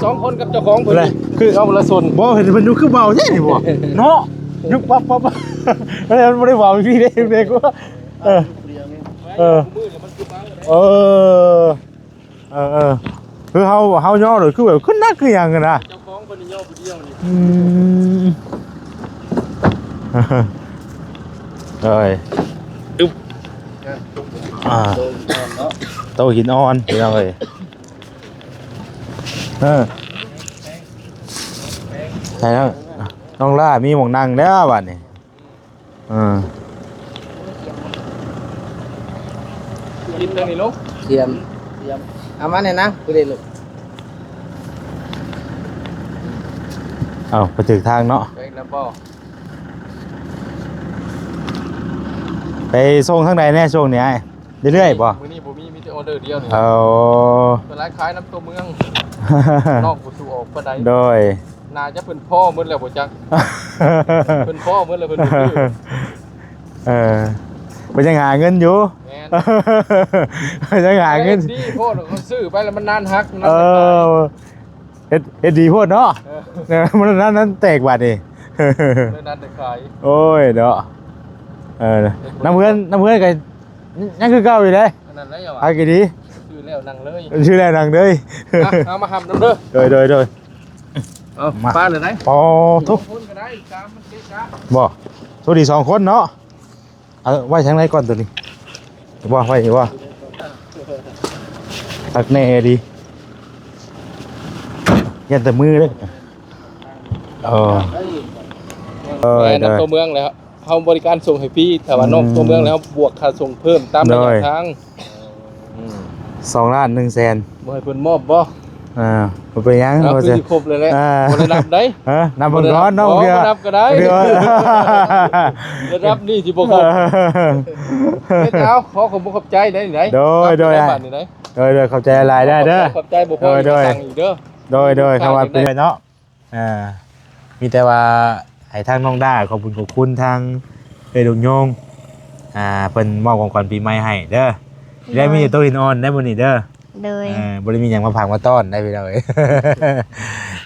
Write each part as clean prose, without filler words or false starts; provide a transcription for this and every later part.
2คนกับเจ้าของเพิ่นคือเอาละส่วนบ่เห็นเพิ่นอยู่คือเบาใช่นี่บ่เนาะยุบปั๊บปั๊บมันบ่ได้เบาพี่เด้เด้กูเออเออเออคือเฮาย่อเลยคือแบบขึ้นนักคือหยังกันนะเจ้าของเพิ่นย่อผู้เดียวนี่เอ้ยอึ๊บโตหินอ่อนพี่น้องเอ้ยใช่แล้วน้องล่ามีหม่องนั่งแล้วบัดนี้กินตรงนี้ลูกเทียมเอามาเนี่ยนะกูได้ลูกเอาไปถึงทางเนาะไปแล้วบ่ไปส่งทางใดแน่ช่วงนี้เรื่อยๆบ่มื้อนี้บ่มีแต่ออเดอร์เดียวนี่เอาเป็นร้านขายน้ำตัวเมืองนอกบ่สู่ออกปานใดโดยน่าจะเพิ่นพ่อหมดแล้วบ่จักเพิ่นพ่อหมดแล้วเพิ่นไปยังหาเงินอยู่แม่นไปยังหาเงินดีโพดเขาซื้อไปแล้วมันนานฮักเฮ็ดดีโพดเนาะมันนั้นแตกบาดนี่เลยนานแต่ขายโอ้ยเนาะน้ำเพื่อนก็ยังคือเก่าอยู่เลยนั่นแล้วอ่ะเอากี่ดีชื่อแล้วนั่งเลยชื่อแล้วนั่งเลยเอามาหำน้ำเด้อโดยเอาป้าเลยไหนอ๋อทุกคนก็ได้กามมันเก๊กะบ่ตัวดี2คนเนาะเอาไว้ทางไหนก่อนตัวนี้ว่าไว้ว่าตักแน่ดียันแต่มือเลยน้ำตัวเมืองแล้วเขาบริการส่งให้พี่แต่ว่านอกตัวเมืองแล้วบวกค่าส่งเพิ่มตามระยะทาง2,100,000บ่ให้เพิ่นมอบบ่บ่ไปยังบ่สิครบเลยแหละบ่ได้นับได้นับเบิ่งก่อนเนาะเดี๋ยวนับก็ได้เดี๋ยวนับนี่สิบ่ครบเฮ็ดเอาขอขอบใจได้ไหนโดยเข้าใจหลายได้เด้อขอบใจบ่พอสั่งอีกเด้อโดยคำว่าเป็นเนาะมีแต่ว่าให้ทางน้องด้าขอบคุณทางลุงโยงเพิ่นมอบของขวัญปีใหม่ให้เด้อได้มีโต๊ะหินอ่อนได้มื้อนี้เด้อบ่ได้มีหยังมาฝากมาต้อนได้พี่น้องเอ้ย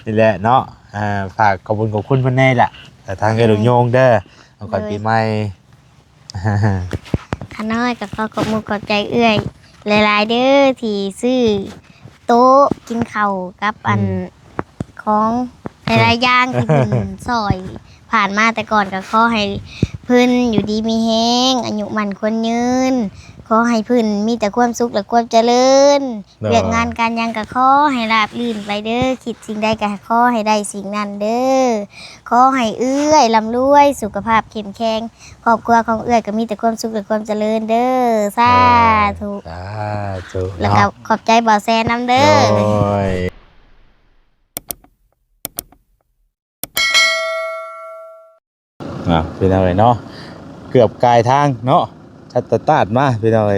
นี่แหละเนาะฝากขอบคุณเพิ่นแน่ล่ะแต่ทางลุงโยงเด้อของขวัญปีใหม่ข้าน้อยก็ขอบคุณขอบใจเอื้อยหลายๆเด้อที่ซื้อโต๊ะกินข้าวกับอันของหลายๆอย่างที่เพิ่นซอยผ่านมาแต่ก่อนก็ขอให้เพิ่นอยู่ดีมีแฮงอายุมั่นควรยืนขอให้เพิ่นมีแต่ความสุขและความเจริญเรื่องงานการยังก็ขอให้ราบรื่นไปเด้อคิดสิ่งใดก็ขอให้ได้สิ่งนั้นเด้อขอให้เอื้อยร่ำรวยสุขภาพเข้มแข็งครอบครัวของเอื้อยก็มีแต่ความสุขและความเจริญเด้อสาธุแล้วก็ขอบใจบ่าวแซนนำเด้อเป็นอะไรเนาะเกือบกายทางเนาะชัดตาดมาเป็นอะไร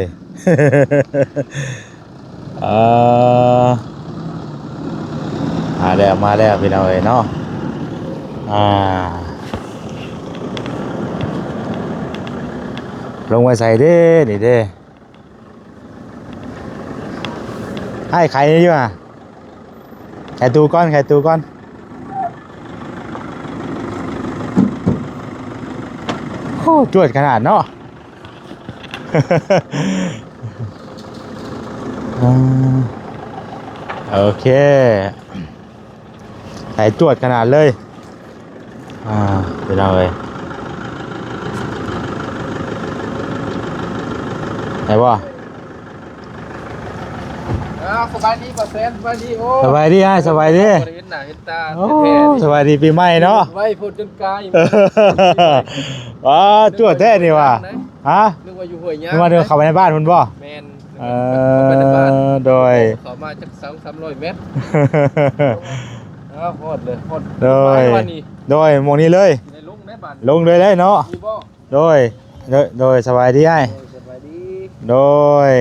มาแล้วเป็นอะไรเนาะลงไปใส่เด้นี่เด้ให้ไข่นี่อยู่ไข่ตูก้อนโอ้จวดขนาดเนาะโอเคใส่จวดขนาดเลยไปเอาเลยไหนวะสบายดีป่ะแซนสบายดีโอ้สบายดีฮะสบายดีเห็นหน้าเห็นตาสบายดีปีใหม่เนาะไว้พูดจนกายจวดแท้นี่ว่ะนึกว่าอยู่ห้วยยางนึกว่าเดินเข้าไปในบ้านคุณบ่แมนโดยเข้ามาจาก200-300 เมตรโคตรเลยโคตรโดยหมองนี้เลยลงเลยได้เนาะโดยสบายดีไอ้โดย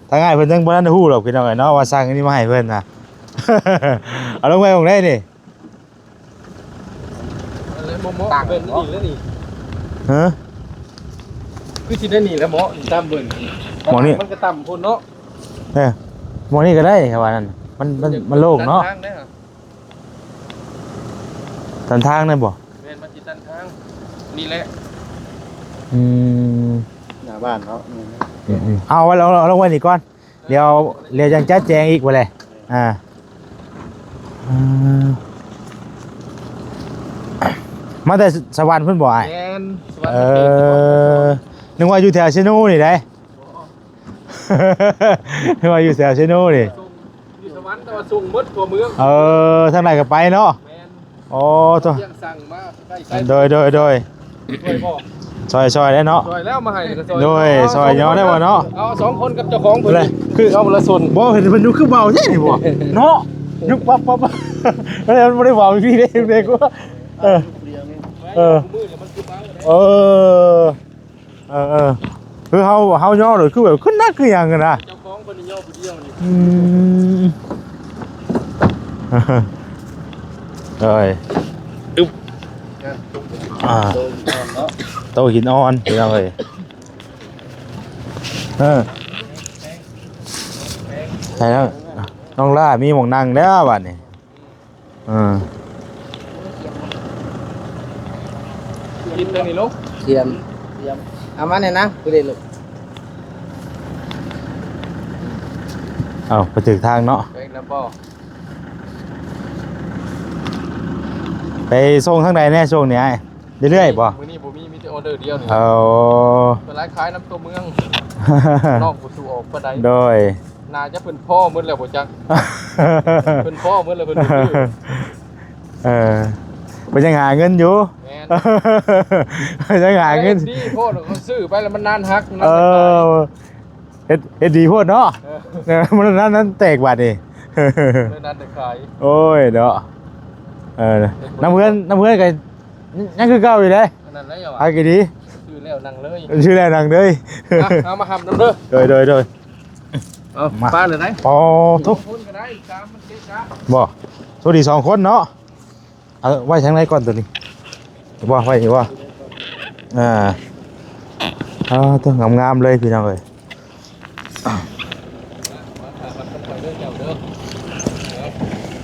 ถ้าง่ายเพิ่นจังบ่ทันฮู้หรอกพี่น้องเนาะว่าสั่งอันนี้มาให้เพิ่นน่ะเอาลงไปของได้นี่ต่างเบิ่นนี่แล้วนี่คือสิได้นี่แล้วหมอตามเบิ่นหมอนี่มันก็ต่ำพุ่นเนาะหมอนี่ก็ได้ครับว่านั่นมันโล่งเนาะ ตันทางนั่นบ่ แม่นมาจิตันทางนี่แหละ อืม หน้าบ้านเนาะ เอาไว้เราไว้นี่ก่อนเดี๋ยวยังจัดแจงอีกว่าเลยอ่ามาแต่สวรรค์เพิ่นบ่อ้าย แม่นสวัส เอ ดี อนึกว่าอยู่แถวเชโนูนี่ได้ นึกว่าอยู่แถวเชโนูนี่ อยู่สวรรค์แต่ว่าส่งหมดตัวเมือง ทางไหนก็ไปเนาะ แม่น โอ้ตัว เที่ยงสั่งมาใกล้ๆ โดย ช่วยบ่ ซอยได้เนาะ ช่วยแล้วมาให้ก็ซอย โดยซอยย่อได้บ่เนาะ เอา2คนกับเจ้าของเพิ่น เลย คือเอาละส่วน บ่เห็นมันยุกคือเบาใช่นี่บ่เนาะยุกปั๊บแล้วมันบ่ได้เบาอีกทีเด้เด็กว่าเออ เออ มือเนี่ยมันคือบ้าเลย คือเฮาย่อเลยคือแบบขึ้นนักคือหยังกันนะ เจ้าของเพิ่นนี่ย่อผู้เดียวนี่ เอ้ยโตหินอ่อนพี่น้องเอ้ยใช่แล้วน้องล่ามีหม่องนั่งแล้วบัดนี้กินตัวนี้ลูก เทียมเอามาเนี่ยนะกูได้ลูก เอาไปถึงทางเนาะ ไปแล้วบ่ ไปส่งทางใดแน่ช่วงนี้เรื่อยๆบ่ มื้อนี้บ่มีแต่ออเดอร์เดียวนี่ เอา เป็นร้านขายน้ำตัวเมืองนอกบ่สู่ออกปานใด โดย น่าจะเพิ่นพ่อหมดแล้วบ่จักเพิ่นพ่อหมดแล้วเพิ่นบ่ซื้อ ไปยังหาเงินอยู่ แม่น ไปยังหาเงิน ดีโพดเขาซื้อไปแล้วมันนานฮักมัน เอ นาน อเฮ็ดดีโพดเนาะมันนั้นแตกบาดนี่ เลยนานแต่ขาย โอ้ยเด้อน้ำเพื่อนก็ยังคือเก่าอยู่เด้ อันนั้นแล้ว หากี่ดี ซื้อแล้วนั่งเลย ชื่อแรนังเด้ย เอามาหำน้ำเด้อ โดย เอาป้าเลยไหน อ๋อทุก คนก็ได้ตามมันเก๊กะ บ่โชคดี2คนเนาะเอาไว้ทางไหนก่อนตัวนี้บ่ไว้นี่บ่ต้องงามๆเลยพี่น้องเอ้ย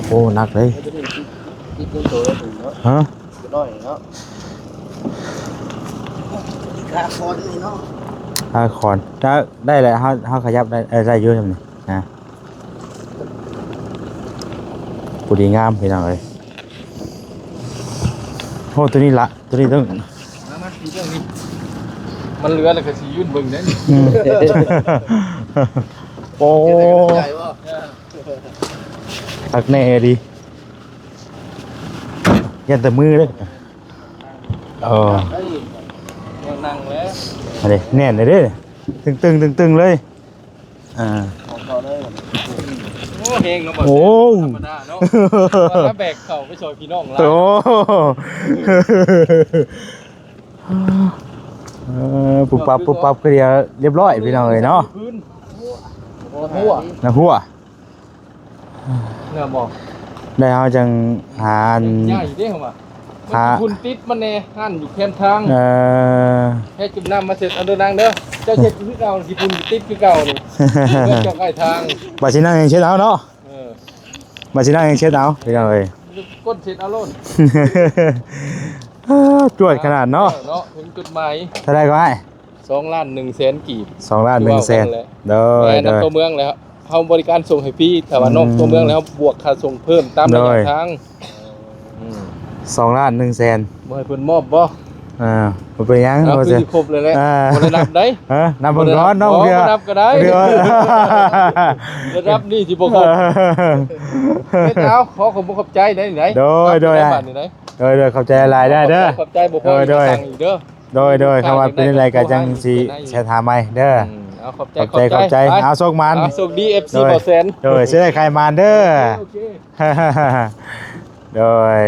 โอ้หนักเลย ที่กูโตแล้วถึงเนาะ ฮะ น้อยเนาะขาคอนนี่เนาะ ขอนได้แหละเฮาขยับได้เยอะจังนี่นะผู้ดีงามพี่น้องเอ้ยโอ้ตัวนี้ต้อง มาทีเรื่องนี้มันเหลือแล้วก็สิยื่นเบิ่งได้นี่ โอ้ ใหญ่บ่ ตักแน่ดียันแต่มือเลยยังนั่งแล้ว มาดิแน่นเลยเด้ตึงเลยของเขาเลย โอ้เฮงเนาะบ่ โอ้ ธรรมดาเนาะถ้าแบกเข้าไปซอยพี่น้องหลาย โตปุ๊บปั๊บก็เรียบร้อยพี่น้องเลยเนาะ หัว นะหัว เนื้อบ่ ได้เฮาจังหาอัน ใหญ่เด้เหรอมันคุณติดมันแน่หั่นอยู่แคมทางแค่จุ่มน้ำมาเสร็จเอาเดินนางเด้อเจ้าเช็ดคือเก่าสิคุณติดคือเก่านี่เพื่อจะใกล้ทาง บาสินั่งยังเช็ดเอาเนาะบาสินั่งยังเช็ดเอาพี่น้องเอ้ย ก้นเช็ดเอาโล่น จวดขนาดเนาะ เนาะถึงจุดหมาย เท่าไรก็ให้ 2,100,000 กีบ 2,100,000เด้อ แม่นำตัวเมืองแล้วเฮาบริการส่งให้พี่แต่ว่านอกตัวเมืองแล้วบวกค่าส่งเพิ่มตามระยะทาง 2,100,000 บ่ให้เพิ่นมอบบ่ บ่เป็นหยัง เอา บ่ คือ จะ สิครบเลยแหละบ่ได้นับได้ นับเบิ่งก่อนเนาะ บ่ เพื่อ นับก็ได้ เพื่อ ระดับนี้สิบ่ครบเฮ็ดเอาขอขอบคุณขอบใจได้ไหน โดย ได้บาทนี่ไหน โดยเข้าใจหลายได้เด้อ ขอบใจบ่พอ โดย สั่งอีกเด้อ โดยคำว่าเป็นอะไรก็จังสิแชร์ถามใหม่เด้อ เอาขอบใจ ขอบใจเอาโชคมัน เอาสุขดี FC โดย บ่แสน โดยสิได้ใครมาเด้อ โอเค โดย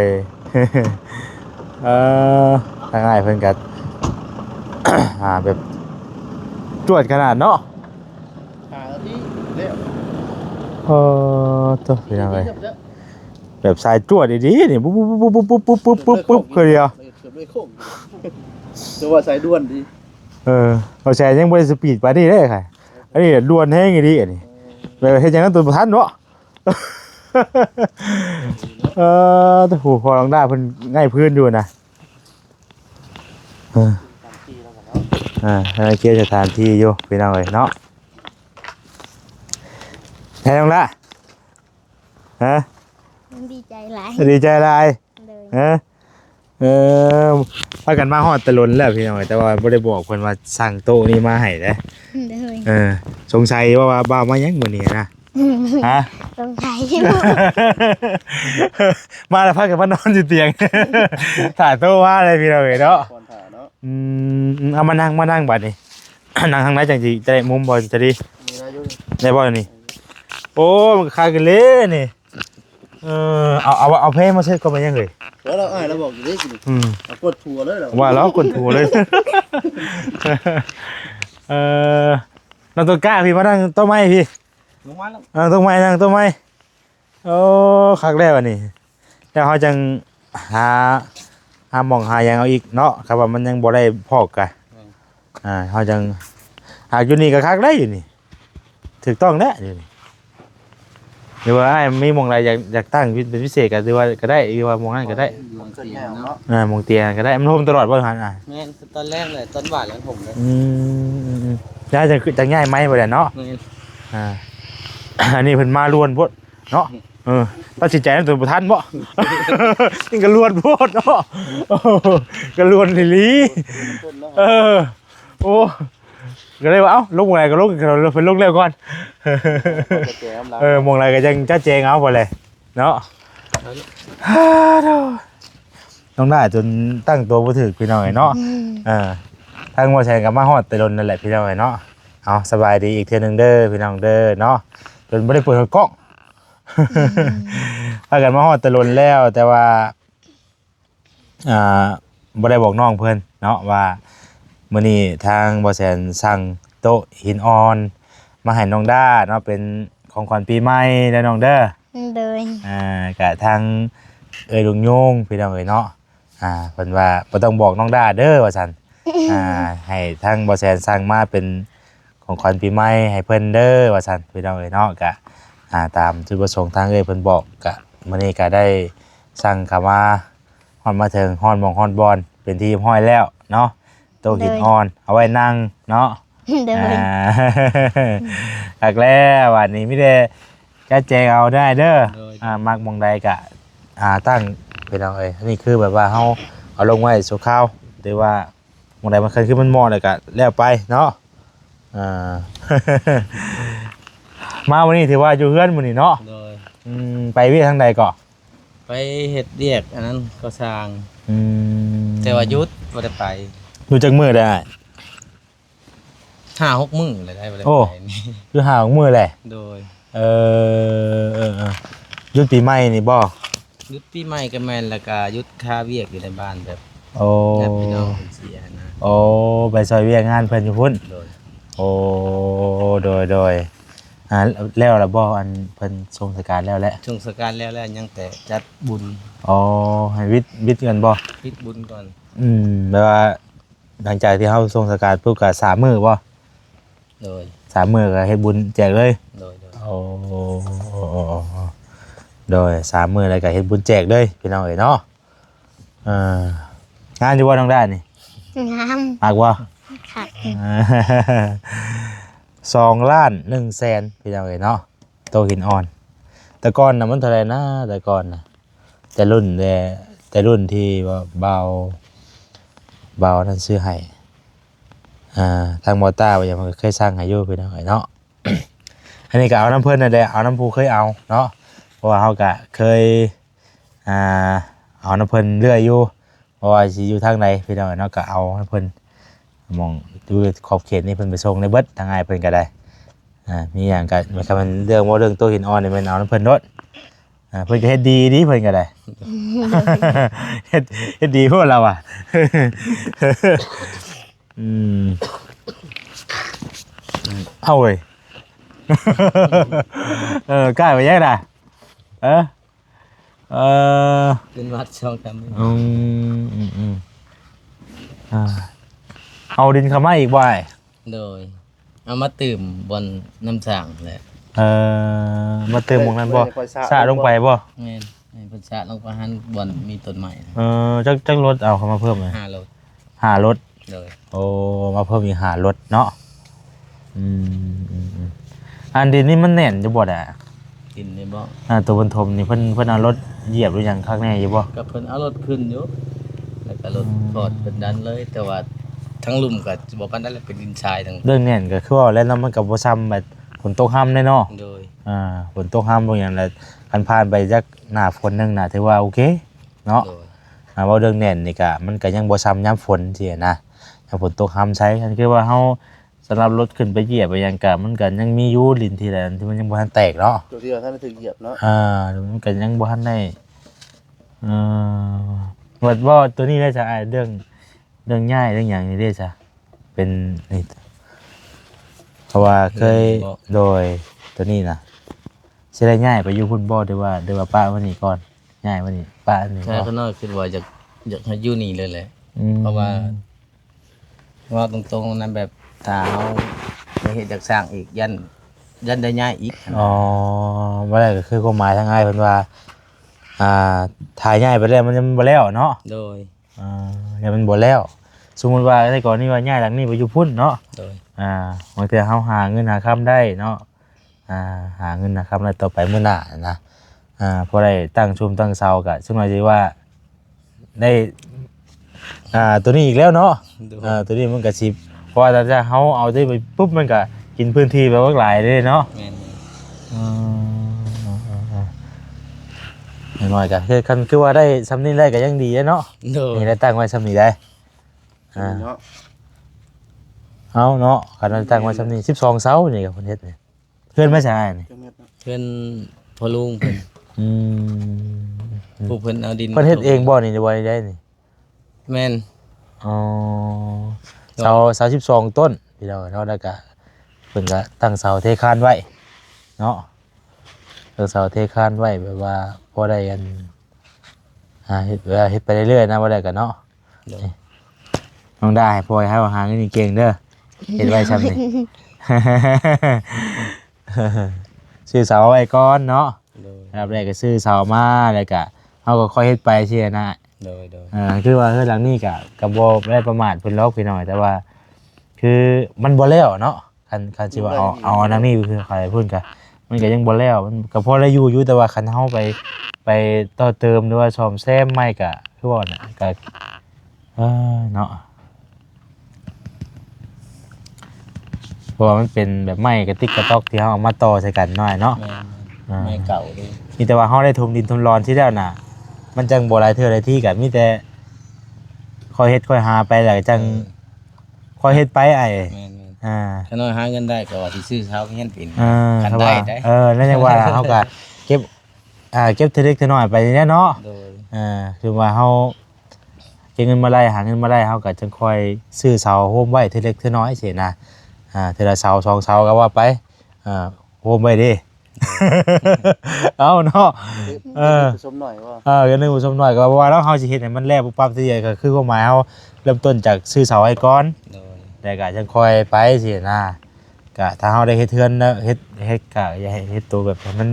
ทางง่ายเพิ่นก็ แบบจวดขนาดเนาะ หาที่เร็ว ตัวเป็นยังไงแบบสายจวดดีๆนี่ปุ๊บคือเดียว เกือบไม่คงจะว่าสายด่วนดี เราแชร์ยังบ่ได้สปีดปานนี้เด้ค่ะอันนี้ด่วนแฮงอีหลีอันนี้แบบเฮ็ดจังนั้นตัวบ่ทันเนาะ แต่หูพอลองได้เพิ่นง่ายพื้นอยู่นะให้เคลียร์สถานที่อยู่พี่น้องเอ้ยเนาะให้ลองละฮะ ดีใจหลาย ดีใจหลาย เลย ฮะพากันมาฮอดตะลนแล้วพี่น้องเอ้ยแต่ว่าบ่ได้บอกเพิ่นว่าสั่งโต๊ะนี้มาให้เด้ เลย สงสัยว่าบ้ามายังมื้อนี้นะฮะ ต้องใช้อยู่ มาแล้วพากันมานอนอยู่เตียง ถ่ายโต๊ะว่าอะไรพี่น้องเอ้ยเนาะ ก่อนถ่าเนาะ เอามานั่งบัดนี้ นั่งทางไหนจังสิจะได้มุมบ่จะดี มีอะไรอยู่ ได้บ่นี่โอ้มันคากันเลยนี่เอาเพลงมาเซ็ตก็ไปยังเลย แล้วเราเราบอกอยู่ดิสิเอากดทัวร์เลยเหรอ ว่าแล้วกดถูเลย นั่งตัวกล้าพี่มานั่งต้นไม้พี่ ลงมาแล้ว นั่งต้นไม้โอ้คักแล้วนี่แล้วเขาจังหาหมองหายังเอาอีกเนาะครับว่ามันยังบ่ได้พอกกันเขาจังหากอยู่นี่ก็คักได้อยู่นี่ถูกต้องแล้วอยู่นี่หรือว่าไอ้มีหมองอะไรอยากตั้งเป็นพิเศษกันหรือว่าก็ได้หรือว่ามองนั่นก็ได้ มองเตียงเนาะ มองเตียงก็ได้มันโฮมตลอดบ่ทันแม่นตอนแรกเลยตอนหวานแล้วผมเลย แล้วจะง่ายไหมบ่ได้เนาะ แม่น อันนี้เพิ่นมาล้วนโพดเนาะตัดสินใจนั้นตัวบ่ทันบ่ นี่ก็ล้วนโพดเนาะก็ล้วนอีหลีโอ้ก็เลยว่าเอ้าลงอะไรก็ลงกันเราเพิ่นลงแล้วก่อนมองอะไรก็ยังจะแจงเอาบ่เลยเนาะต้องได้จนตั้งตัวบ่ถึกพี่น้องเนาะทางบ่แซงก็มาฮอดแต่ดนนั่นแหละพี่น้องเนาะเอาสบายดีอีกเทื่อนึงเด้อพี่น้องเด้อเนาะจนบ่ได้เปิดกล้องพากันมาฮอดแต่ดนแล้วแต่ว่าบ่ได้บอกน้องเพิ่นเนาะว่ามื้อนี้ทางบ่แซนสั่งโต๊ะหินอ่อนมาให้น้องด้าเนาะเป็นของขวัญปีใหม่เด้อน้องเด้อ เลย ก็ทางลุงโยงพี่น้องเนาะเพิ่นว่าบ่ต้องบอกน้องด้าเด้อว่าซั่นให้ทางบ่แซนสั่งมาเป็นของขวัญปีใหม่ให้เพิ่นเด้อว่าซั่นพี่น้องเนาะก็ตามจุดประสงค์ทางเพิ่นบอกก็มื้อนี้ก็ได้สั่งเข้ามาฮอดมาถึงฮอดหม้องฮอดบอนเป็นที่ห้อยแล้วเนาะโต๊ะหินอ่อนเอาไว้นั่งเนาะ เลย หลักแล้ววันนี้ไม่ได้จะแจงเอาได้เด้อมักมองใดกะตั้งเป็นเอาอันนี้คือแบบว่าเขาเอาลงไว้สุข้าวหรือว่ามองใดมันเคยขึ้นมันมอเลยกะแล้วไปเนาะมาวันนี้ถือว่าอยู่เพื่อนวันนี้เนาะ โดย ไปวิ่งทางใดก่อ ไปเฮ็ดเรียกอันนั้นก็สร้างแต่ว่ายุดบ่ได้ไป อยู่จักมือได้ 5-6 มื้อเลยได้บ่ได้ โอ้ ไปนี่ อยู่ห่างมือแหละ โดย หยุดปีใหม่นี่บ่ ยุดปีใหม่ก็แม่นแล้วก็ยุดค่าเวียกอยู่ในบ้านแบบ โอ้ ญาติพี่น้องเพิ่นเสียนะ โอ้ไปซอยเวียกงานเพิ่นอยู่พุ่น โดย โอ้โดยแล้วล่ะบ่อันเพิ่นทรงสการแล้วแหละ ช่วงสการแล้วยังแต่จัดบุญ อ๋อให้วิทย์กันบ่ พิดบุญก่อน แปลว่าหลังจากที่เฮาทรงสการปุ๊บก็3มื้อบ่ โดย 3มื้อก็เฮ็ดบุญแจกเลย โดย โอ้โดย3มื้อแล้วก็เฮ็ดบุญแจกเลยพี่น้องเอ้ยเนาะงานอยู่บ่น้องด้านนี่ งาม มากบ่ ค่ะ 2,100,000พี่น้องเอ้ยเนาะโตหินอ่อนแต่ก่อนน่ะมันเท่าไหร่นะแต่ก่อนน่ะแต่รุ่นที่ว่าเบานั่นซื้อให้ทางมอต้าว่าอย่างมันเคยสร้างให้อยู่พี่น้องเอ้ยเนาะ อันนี้ก็เอาน้ำเพิ่นนั่นแหละเอาน้ำผู้เคยเอาเนาะเพราะว่าเฮาก็เคยเอาน้ำเพิ่นเรื่อยอยู่เพราะว่าสิอยู่ทางใดพี่น้องเอ้ยเนาะก็เอาน้ำเพิ่นมองดูขอบเขตนี่เพิ่นไปส่งในเบิดทางอ้ายเพิ่นก็ได้มีหยังก็มันเรื่องว่าเรื่องโตหินอ่อนนี่มันเอาน้ำเพิ่นโดดเพิ่นก็เฮ็ดดีเพิ่นก็ได้ เฮ็ดดีพวกเราอ่ะ เอาเว้ย ใกล้ไปแยกได้เป็นวัดช่องทำ เอาดินเข้ามาอีกบ่าย โดยเอามาตื่มบนน้ำสั่งแหละ มาเติมหมองนั้นบ่สาดลงไปบ่ แม่น ให้เพิ่นสระลงไปหันบ่อนมีต้นไม้นะ จักรถเอาเข้ามาเพิ่มเลย 5โล 5รถ เลย โอ้มาเพิ่มอีก5รถเนาะอันดินนี่มันแน่นอยู่บ่อ่ะ กินได้บ่ ตัวบนทมนี่เพิ่นเอารถเหยียบหรือยังข้างในอยู่บ่ ก็เพิ่นเอารถขึ้นอยู่แล้วก็รถถอดเพิ่นดันเลย แต่ว่าทั้งลุ่มก็บ่ปานนั้นแหละเป็นดินทรายทั้ง เรื่องแน่นก็คือว่าแล้วมันก็บ่ซ้ำแบบฝนตกห่ำแน่เนาะ โดย ฝนตกห่ำบ่อย่างละคันผ่านไปจักหน้าฝนนึงน่ะถือว่าโอเคเนาะ โดย เว้าเรื่องแน่นนี่ก็มันก็ยังบ่ซ้ำยามฝนสินะยามฝนตกห่ำใช้คันคือว่าเฮาสำหรับรถขึ้นไปเหยียบไปหยังก็มันก็ยังมีอยู่ลิ้นที่ใดที่มันยังบ่ทันแตกเนาะ ตัวที่เราท่านได้ถึงเหยียบเนาะ มันก็ยังบ่ทันได้ว่าตัวนี้ได้จะเรื่องง่ายเรื่องหยังนี่ได้จ้ะเป็นนี่เพราะว่าเคยโดยตัวนี้นะสิได้ง่ายไปอยู่พุ่นบ่หรือว่าป้าวันนี้ก่อนง่ายวันนี้ป้าอันนี้ ใช่ ก่อน ข้างนอกคิดว่าอยากให้อยู่นี่เลยแหละเพราะว่าตรงๆนั้นแบบถ้าเฮาไปเฮ็ดจากสร้างอีกยันได้ย้ายอีก บ่ได้ก็คือความหมายทางง่ายเพิ่นว่าถ่ายง่ายไปแล้วมันยังบ่แล้วเนาะ โดย เดี๋ยวมันบ่แล้วสมมุติว่าแต่ก่อนนี้ว่าง่ายหลังนี้ไปอยู่พุ่นเนาะ โดย บางทีเฮาหาเงินหาค่ำได้เนาะหาเงินหาค่ำได้ต่อไปมื้อหน้านะพอได้ตั้งชุมตั้งเสาก็ซึ่งหมายถึงว่าได้ตัวนี้อีกแล้วเนาะ โดย ตัวนี้มันก็สิเพราะว่าถ้าเฮาเอาได้ไปปุ๊บมันก็กินพื้นที่ไปว่าหลายเลยเนาะ แม่น น้อยๆก็คือคันคือว่าได้ซ้ำนี้ได้ก็ยังดีเนาะ โดย นี่ได้ตั้งไว้ซ้ำนี้ได้ เนาะ เอาเนาะคันได้ตั้งไว้ซ้ำนี้12เสานี่ก็เพิ่นเฮ็ดนี่เพิ่นไม่ใช่นี่ จังเม็ดเนาะ เพิ่นพ่อลุงเพิ่น อืม ผู้เพิ่นเอาดิน เพิ่นเฮ็ดเองบ่นี่หรือว่าได้นี่ แม่น อ๋อเสา12ต้นพี่น้องเนาะแล้วก็เพิ่นก็ตั้งเสาเทคานไว้เนาะตั้งเสาเทคานไว้แบบว่าพอได้กันเฮ็ดไปเรื่อยๆนะบ่ได้กันเนาะ โดย น้องได้พอให้หาเงินเก่งเด้อเฮ็ดไว้ซ้ำนี่ ซื้อเสาไว้ก่อนเนาะ โดย ครับแรกก็ซื้อเสามาแล้วก็เฮาก็ค่อยเฮ็ดไปเชื่อนะ โดย คือว่าเฮือนหลังนี้ก็บ่ได้ประมาทเพิ่นล็อกพี่น้อยแต่ว่า คือมันบ่แล้วเนาะคันสิว่าเอาอันนั้นนี่คือใครพูดก็มันก็ยังบ่แล้วมันก็พอได้อยู่แต่ว่าคันเฮาไปต่อเติมหรือว่าซ่อมแซมใหม่ก็คือว่าน่ะก็เนาะเพราะว่ามันเป็นแบบไม้กระติกกระต๊อกที่เฮาเอามาต่อใส่กันน้อยเนาะ แม่นไม่เก่าด้วย มีแต่ว่าเฮาได้ถมดินถมร้อนที่แล้วน่ะ มันจังบ่หลายเทื่อหลายที่ก็มีแต่ค่อยเฮ็ดค่อยหาไปแล้วก็จังค่อยเฮ็ดไปไอ้ แม่น อ่า ๆถ้าน้อยหาเงินได้ก็ว่าสิซื้อเช้าก็เฮ็ดเป็น คัน เขา ได้ ว่า ได้ นั่นยังว่าเฮาก็เก็บเก็บทีเล็กทีน้อยไปเนี่ยเนาะ โดย คือว่าเฮาเก็บเงินมาได้หาเงินมาได้เฮาก็จังค่อยซื้อเสาโฮมไว้ทีเล็กทีน้อยสินะทีละเสา2เสาก็ว่าไปโฮมไว้ดิ เอาเนาะ ผสมหน่อยว่า ก็นึกผู้ชมหน่อยก็ว่าแล้วเฮาสิเฮ็ดให้มันแล้วปุ๊บปั๊บสิก็คือความหมายเฮาเริ่มต้นจากซื้อเสาไว้ก่อน โดย แล้วก็จังค่อยไปสินะก็ถ้าเฮาได้เฮ็ดเทือนแล้วเฮ็ดก็อย่าให้เฮ็ดตัวแบบให้มัน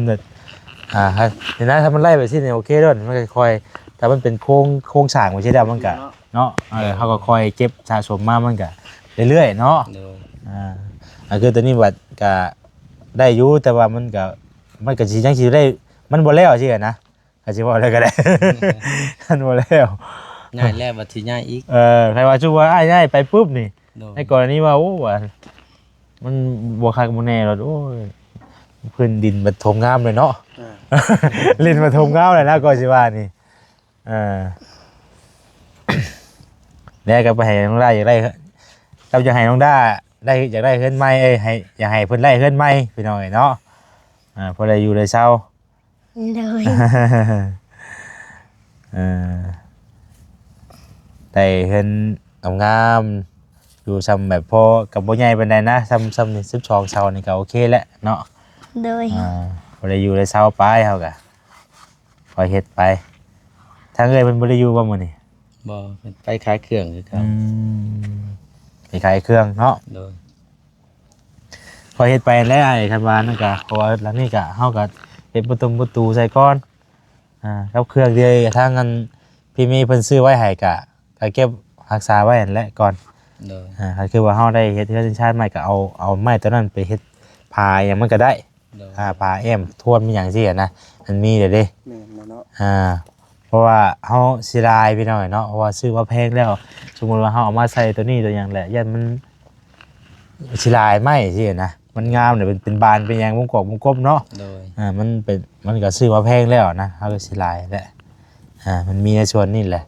นี่นะถ้ามันไล่ไปสิเนี่ยโอเคเด้อมันก็ค่อยถ้ามันเป็นโครงสร้างไว้ใช่แล้วมันก็เนาะเฮาก็ค่อยเก็บสะสมมามันก็เรื่อยๆเนาะ โดย คือตัวนี้บัดก็ได้อยู่แต่ว่ามันก็สิจังสิได้มันบ่แล้วสินะก็สิว่าอะไรก็ได้ มันบ่แล้ว ง่ายแล้วบัดสิง่ายอีก ใครว่าชูว่าอ้ายๆไปปุ๊บนี่ โดย ในกรณีว่าโอ้ว่ามันบ่คักบ่แน่หรอกโอ้ยพื้นดินมันถมงามเลยเนาะ ลินมาถมงามเลยนะก็สิว่านี่แล้วก็ไปให้น้องได้อยากได้กับอยากให้น้องได้อยากได้เฮือนใหม่ให้อยากให้เพิ่นได้เฮือนใหม่พี่น้องเนาะพอได้อยู่ได้เช้า เลย ได้เฮือนงามๆอยู่ซ้ำแบบพอกับบ่ใหญ่ปานใดนะซ้ำนี่12เช้านี่ก็โอเคแล้วเนาะ เลย บ่ได้อยู่ได้เช้าไปเฮาก็คอยเฮ็ดไปทางเอ้ยเพิ่นบ่ได้อยู่บ่มื้อนี้ บ่ไปขายเครื่องคือครับ ไปขายเครื่องเนาะ โดย พอเฮ็ดไปแล้วไอ้คันว่านั่นก็เพราะว่าหลังนี้ก็เฮาก็เฮ็ดประตูใส่ก่อน กับเครื่องที่ทางนั้นพี่มีเพิ่นซื้อไว้ให้ก็เก็บรักษาไว้นั่นแหละก่อน โดย ก็คือว่าเฮาได้เฮ็ดเฮือนชาติใหม่ก็เอาไม้ตัวนั้นไปเฮ็ดพาหยังมันก็ได้ โดย พาแอมทวนมีหยังซี่นะมันมีเด้ แม่นเนาะ เพราะว่าเฮาเสียดายไปหน่อยเนาะเพราะว่าซื้อมาแพงแล้วสมมุติว่าเฮาเอามาใส่ตัวนี้ตัวหยังแหละยันมันเสียดายไหมซี่นะมันงามเนี่ยเป็นบานเป็นหยังวงกบวงกบเนาะ โดย มันก็ซื้อมาแพงแล้วนะเฮาก็เสียดายแหละมันมีในส่วนนี้แหละ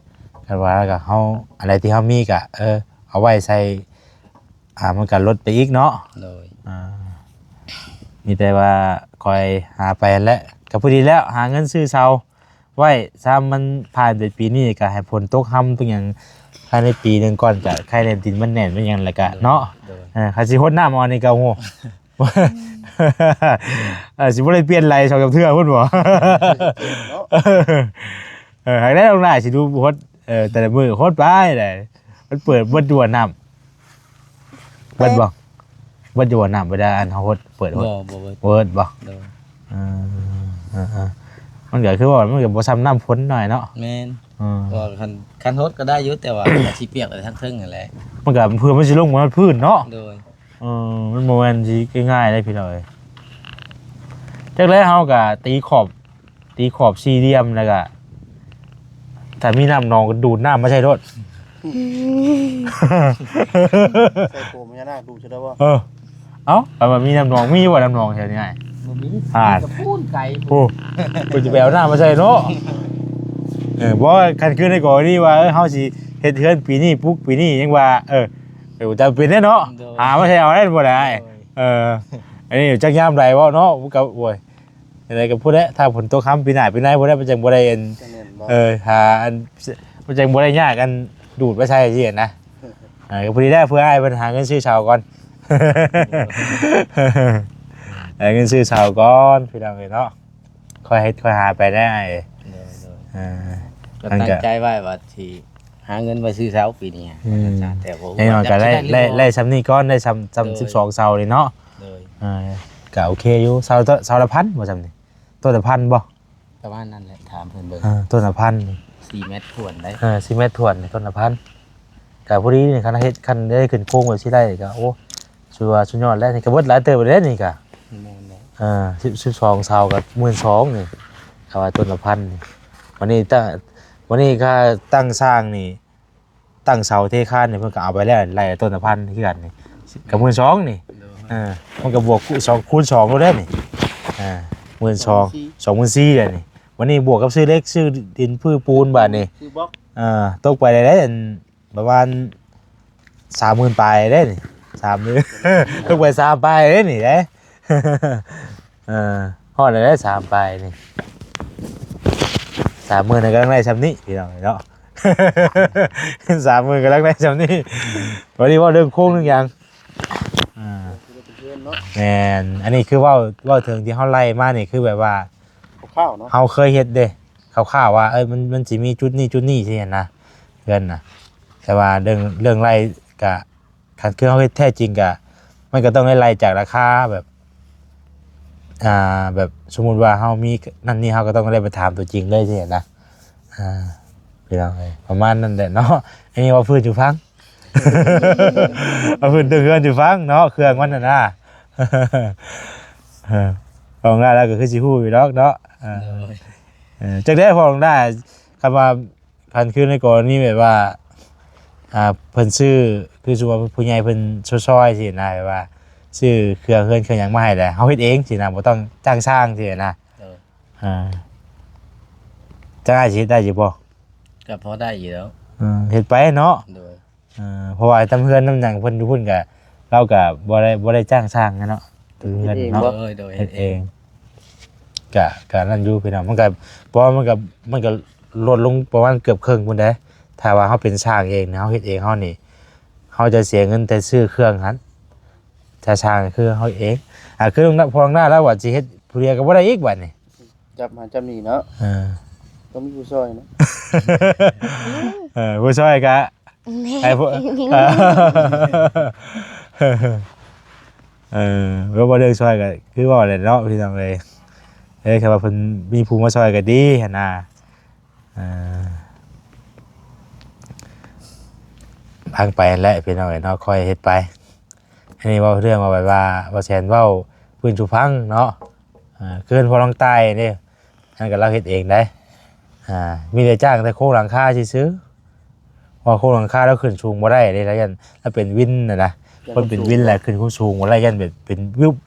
กันว่าแล้วก็เฮาอะไรที่เฮามีก็เอาไว้ใส่มันก็ลดไปอีกเนาะ โดย มีแต่ว่าคอยหาไปแล้วก็พอดีแล้วหาเงินซื้อเสาไว้ซ้ำมันผ่านไปปีนี้ก็ให้ผลตกห่ำเป็นอย่างภายในปีหนึงก่อนก็ใครในดินมันแน่นเป็นอย่างไรก็เนาะ โดย ใครสิฮดน้ำเอานี่ก็โห สิบ่ได้เปลี่ยนไรชอบกับเทื่อพุ่นบ่ หากได้ลงหน้าสิดูฮดแต่ละมื้อฮดไปได้มันเปิดเบิดด่วนน้ำเบิดบ่เบิดด่วนน้ำเวลาอันเฮาฮดเปิดฮด บ่ เบิดบ่ โดย มันก็คือว่ามันก็บ่ซ้ำน้ำฝนหน่อยเนาะ แม่นก็คันโฮดก็ได้อยู่แต่ว่า สิเปียกแต่ทั้งเทิงนั่นแหละ มันก็เพื่อมันสิลงมาพื้นเนาะ โดย มันบ่แม่นสิง่ายๆได้พี่น้อยจักแล้วเฮาก็ตีขอบสี่เหลี่ยมแล้วก็ถ้ามีน้ำนองก็ดูดน้ำมาใช้รถ ใส่โคมพญานาคดูใช่ได้ว่า เอ้าแต่ว่ามีน้ำนองมีบ่น้ำนองแถวนี้ไง บ่มี ก ระพูนไก่ โอ้กูจะไปเอาน้ำมาใช้เนาะบ่คันขึ้นในก่อนนี่ว่าเฮาสิเฮ็ดเฮือนปีนี้ปุ๊กปีนี้ยังว่าจะเป็นแน่เนาะหามาใช้เอาได้บ่ได้อันนี้จักยามใดบ่เนาะก็โอ้ยอะไรก็พูดแล้วถ้าฝนตกค่ำปีหน้าปีไหนบ่ได้มันจังบ่ได้อัน จะแม่นบ่ หาอันมันจังบ่ได้ยากกันดูดไปใช้สินะก็พอดีได้เพื่อให้เพิ่นหาเงินซื้อเสาก่อนหาเงินซื้อเสาก่อนพี่น้องเอ้ยเนาะค่อยเฮ็ดค่อยหาไปได้ก็ตั้งใจไว้ว่าสิหาเงินไว้ซื้อเสาปีนี้แต่บ่ แน่นอนก็ได้ซ้ำนี้ก่อนได้ซ้ำ12เสาเลยเนาะ เลย ก็โอเคอยู่เสาละพันบ่ซ้ำนี่ต้นละพันบ่ ประมาณนั้นแหละถามเพิ่นเบิ่ง ต้นละพัน 4 เมตรถ่วนได้ 10 เมตรถ่วนต้นละพันก็พอดีนี่คันเฮ็ดคันได้ขึ้นโค้งไว้สิได้ก็โอ้สุดว่าสุดยอดแล้วนี่ก็เบิดหลายเติบแล้วนี่ก็ แม่นแล้ว 12เสาก็12,000นี่เขาว่าต้นละพันนี่วันนี้ก็ตั้งสร้างนี่ตั้งเสาเทคานนี่เพิ่นก็เอาไปแล้วไล่ต้นละพันคือกันนี่ก็12,000นี่มันก็บวก2คูณ2แล้วได้นี่12,000 24,000เลยนี่วันนี้บวกกับซื้อเล็กซื้อดินพื้นปูนบาดนี่ คือบล็อก ตกไปได้ประมาณ 30,000 ปลายได้นี่30,000 ตกไป3ปลายได้นี่เด้ฮอดได้3ปลายนี่ 30,000ก็ลังได้ซ้ำนี้พี่น้องเนาะ 30,000ก็ลังได้ซ้ำนี้วันนี้ว่าเรื่องโค้งเรื่องหยังแม่นอันนี้คือว่าถึงที่เฮาไล่มานี่คือแบบว่า ข้าวเนาะ เฮาเคยเฮ็ดเด้คร่าวๆว่ามันสิมีจุดนี้สิเห็นนะเพิ่นน่ะแต่ว่าเรื่องไล่ก็คันคือเฮาเฮ็ดแท้จริงก็มันก็ต้องไล่จากราคาแบบแบบสมมุติว่าเฮามีนั่นนี่เฮาก็ต้องได้ไปถามตัวจริงเลยสิเห็นนะพี่น้องเอ้ยประมาณนั้นแหละเนาะอันนี้ว่าพื้นอยู่ฟัง เอาพื้นตึกเฮือนอยู่ฟังเนาะเครื่องมันน่ะนะพองได้แล้วก็คือสิฮู้อยู่ดอกเนาะจักได้พองได้คำว่าคันคือในกรณีแบบว่าเพิ่นซื้อคือสมมุติว่าผู้ใหญ่เพิ่นซอยๆสินะแบบว่าซื้อเครื่องเฮือนเครื่องหยังมาให้แหละเฮาเฮ็ดเองสินะบ่ต้องจ้างช่างสินะจ้างสิได้อยู่บ่ ก็พอได้อยู่แล้ว เฮ็ดไปเนาะ โดย เพราะว่าตำเฮือนน้ำหยังเพิ่นอยู่พุ่นก็เราก็บ่ได้จ้างช่างนะเนาะตำเฮือนเนาะ โดย เฮ็ดเองก็นั่นอยู่พี่น้องมันก็เพราะมันก็ลดลงประมาณเกือบครึ่งพุ่นเด้ถ้าว่าเฮาเป็นช่างเองนะเฮาเฮ็ดเองเฮานี่เฮาจะเสียเงินแต่ซื้อเครื่องหั่นถ้าช่างคือเฮาเองคือพอหน้าแล้วว่าสิเฮ็ดผู้เดียวก็บ่ได้อีกบัดนี้ จับมาจำนี่เนาะก็มีผู้ซอยเนาะ ผู้ช่วยก็ไอ้พวกก็บ่เรื่องช่วยก็คือว่าแหละเนาะพี่น้องเอ้ย คือว่าเพิ่นมีผู้มาช่วยก็ดีหั่นน่ะพังไปแหละพี่น้องเนาะค่อยเฮ็ดไปอันนี้เว้าเรื่องมาไว้ว่าแซนเว้าพื้นชูพังเนาะเกินพอลองใต้นี่นั่นก็เราเฮ็ดเองได้มีแต่จ้างแต่โครงหลังคาซื่อๆพอโครงหลังคาแล้วขึ้นสูงบ่ได้เด้แล้วยันถ้าเป็นวินน่ะนะคนเป็นวินแหละขึ้นสูงบ่ได้ยันเป็น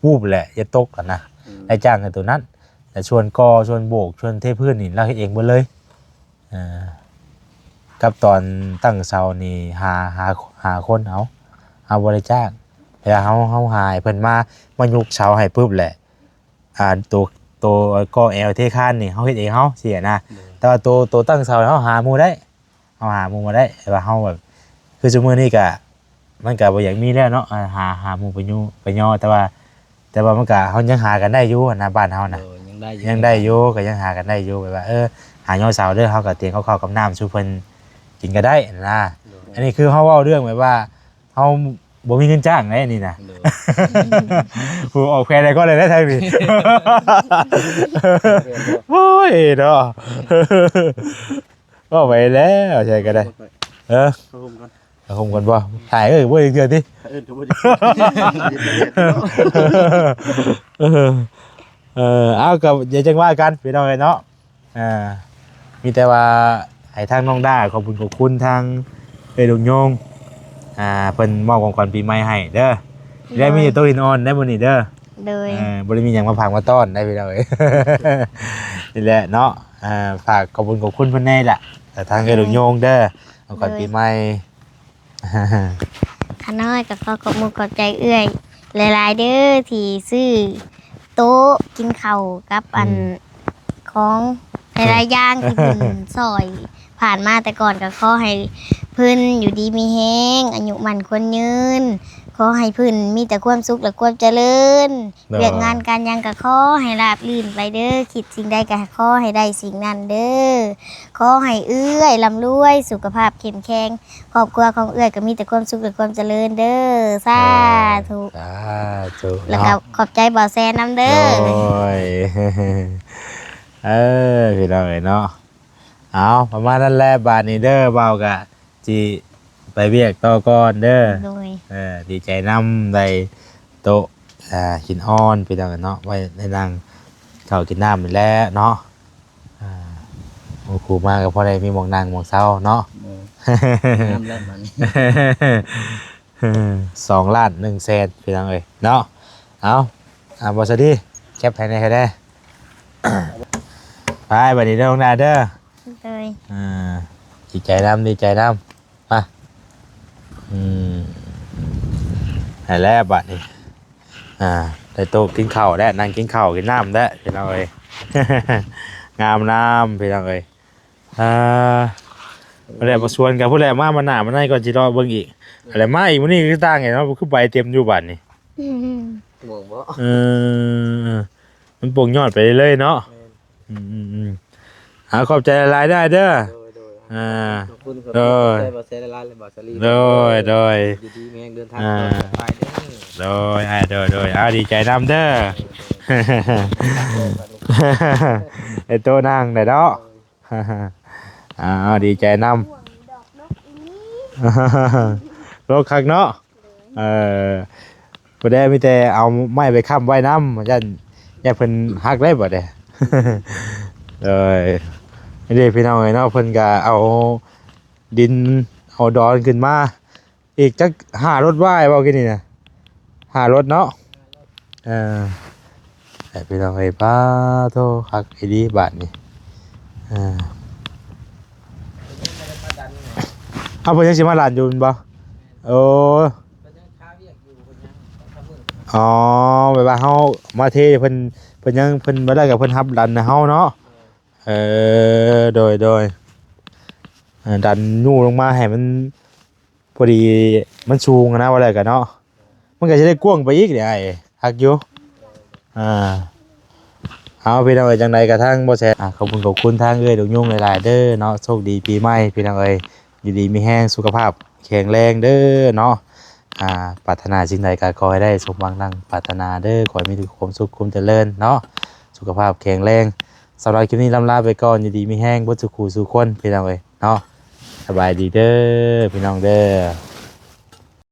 วูบแหละอย่าตกกันนะได้จ้างกันตัวนั้นแต่ชวนก่อชวนโบกชวนเทพื้นนี่เราเฮ็ดเองหมดเลยกับตอนตั้งเสานี่หาคนเอาบ่ได้จ้างแต่เฮาหาให้เพิ่นมายุกเสาให้ปึ๊บแหละตัวก่อแอลเทคานนี่เฮาเฮ็ดเองเฮาสินะแต่ว่าตัวตั้งเสาเฮาหาหมู่ได้เฮาหาหมู่มาได้แต่ว่าเฮาแบบคือซุมื้อนี้ก็มันก็บ่อยากมีแล้วเนาะหาหมู่ไปย่อแต่ว่ามันก็เฮายังหากันได้อยู่นะบ้านเฮานะยังได้อยู่ก็ยังหากันได้อยู่แบบว่าหาย่อเสาเด้อเฮาก็เตรียมข้าวกับน้ำสู่เพิ่นกินก็ได้นะอันนี้คือเฮาเว้าเรื่องแบบว่าเฮาบ่มีเงินจ้างไงนี่นะผู้ออกแพรได้ก็เลยได้ทางนี้โอ้ยเนาะก็ไปแล้วใช่ก็ได้เข้าห่มก่อน คงกันบ่ถ่ายบ่อีกเทื่อติก็บ่ได้เอากับอย่าจังว่ากันพี่น้องเนาะมีแต่ว่าให้ทางน้องด้าขอบคุณทางลุงโยงเพิ่นมอบของขวัญปีใหม่ให้เด้อได้มีโต๊ะหินอ่อนได้บ่นี่เด้อบ่ได้มีหยังมาฝากมาต้อนได้พี่น้องนี่แหละเนาะฝากขอบคุณเพิ่นแน่ล่ะแต่ทางลุงโยงเด้อของขวัญปีใหม่ข้าน้อยก็ขอบคุณขอบใจเอื้อยหลายๆเด้อที่ซื้อโต๊ะกินข้าวกับอันของหลายๆอย่างที่เพิ่นซอยผ่านมาแต่ก่อนก็ขอให้เพิ่นอยู่ดีมีแฮงอายุมั่นควรยืนขอให้เพิ่นมีแต่ความสุขและความเจริญเรื่องงานการยังก็ขอให้ราบรื่นไปเด้อคิดสิ่งใดก็ขอให้ได้สิ่งนั้นเด้อขอให้เอื้อยร่ำรวยสุขภาพเข้มแข็งครอบครัวของเอื้อยก็มีแต่ความสุขและความเจริญเด้อสาธุแล้วก็ขอบใจบ่าวแซนนำเด้อโอ้ยพี่น้องเนาะเอาประมาณนั้นแหละบาทนี้เด้อเบากะจีไปเวียกต่อก่อนเด้อดีใจนำได้โต๊ะหินอ่อนพี่น้องเนาะไว้ในนั่งข้าวกินน้ำไปแล้วเนาะโอ้ครูมากก็พอได้มีหมองนั่งหมองเศร้าเนาะน้ำแล้วมัน2 ล้าน1แสนพี่น้องเอ้ยเนาะเอาบอสดีแคปภายในใครได้ไปบัดนี้เด้อน้องนาเด้อดีใจน้ำมาให้แล้วบัดนี้ได้โต๊ะกินข้าวได้นั่งกินข้าวกินน้ำได้พี่น้องเอ้ยงามน้ำพี่น้องเอ้ยอะไรมาชวนกันผู้ใดมาหนามาในก่อนจีรอเบิ่งอีกอะไรมาอีกมื้อนี้คือต่างไงเนาะคือใบเต็มอยู่บัดนี้บ่บ่มันปลูกยอดไปเรื่อยๆเนาะขอบใจหลายได้เด้อขอบคุณบ่เสียหลายเลยบ่สลีโดยดีๆแม่งเดินทางไปเด้อโดยดีใจนำเด้อไอ้โตนั่งได้เนาะดีใจนำโลกคักเนาะบ่ได้มีแต่เอาไม้ไปค้ำไว้น้ำยันเพิ่นฮักได้บ่ได้ไม่ได้พี่น้องเนาะเพิ่นก็เอาดินเอาดอนขึ้นมาอีกจัก5 รถว่ายบ่กินนี่นะ5 รถเนาะแต่พี่น้องป้าโทคักไอ้ดีบาทนี่เอาเพิ่นยังสิมาหลานอยู่บ่โอ้แบบว่าเฮามาเทเพิ่นยังเพิ่นบ่ได้กับเพิ่นรับดันให้เฮาเนาะโดยดันยู่ลงมาให้มันพอดีมันสูงนะว่าอะไรกันเนาะมันก็จะได้กว้างไปอีกเดี๋ยวไอ้ฮักอยู่เอาพี่น้องเอ้ยจังใดกระทั่งบ่แซ่ขอบคุณทางเอ้ยดอกยุ่งหลายๆเด้อเนาะโชคดีปีใหม่พี่น้องเอ้ยอยู่ดีมีแห้งสุขภาพแข็งแรงเด้อเนาะปรารถนาสิ่งใดก็ขอให้ได้สมหวังดังปรารถนาเด้อขอให้มีแต่ความสุขความเจริญเนาะ สุขภาพแข็งแรงสำหรับคลิปนี้ลำลาไปก่อนยินดีมีแห้งบ่สุขูสู่คนพี่น้องเอ้ยเนาะสบายดีเด้อพี่น้องเด้อ